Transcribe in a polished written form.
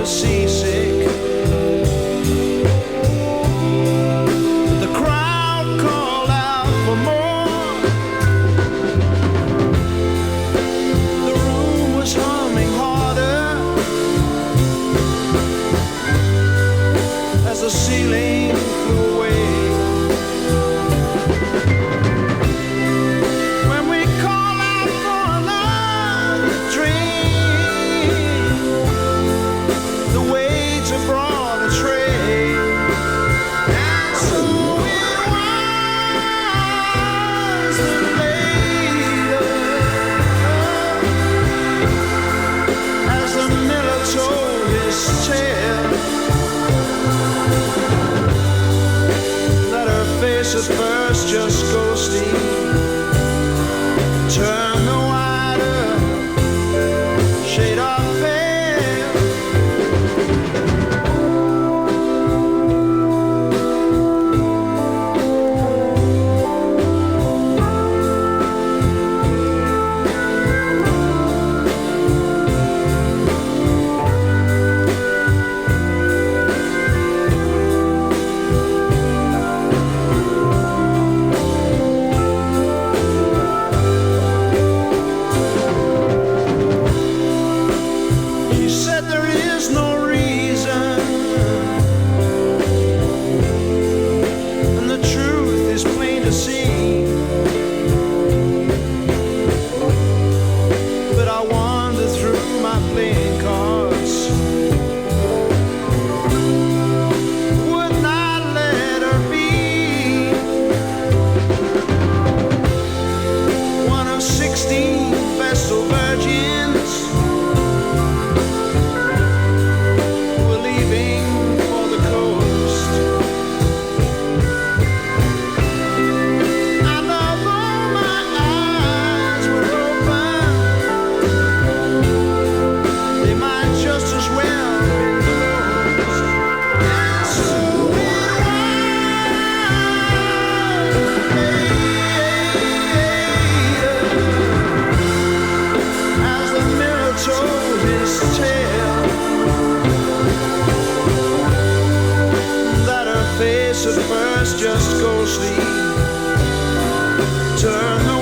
to seasick. The crowd called out for more. The room was humming harder as the ceiling flew away. When we call out for another drink, the waits have brought a tray. And so it was that later, as the miller told his tale, that her face at first just ghostly turned the wider shade of pale. She said there is no reason, and the truth is plain to see. But I wander through my playing cards, would not let her be one of 16 Vestal virgins who were leaving for the coast. And although my eyes were open, they might just as well be closed. And so it was as the mirror told his tale, that her face at first just ghostly turned the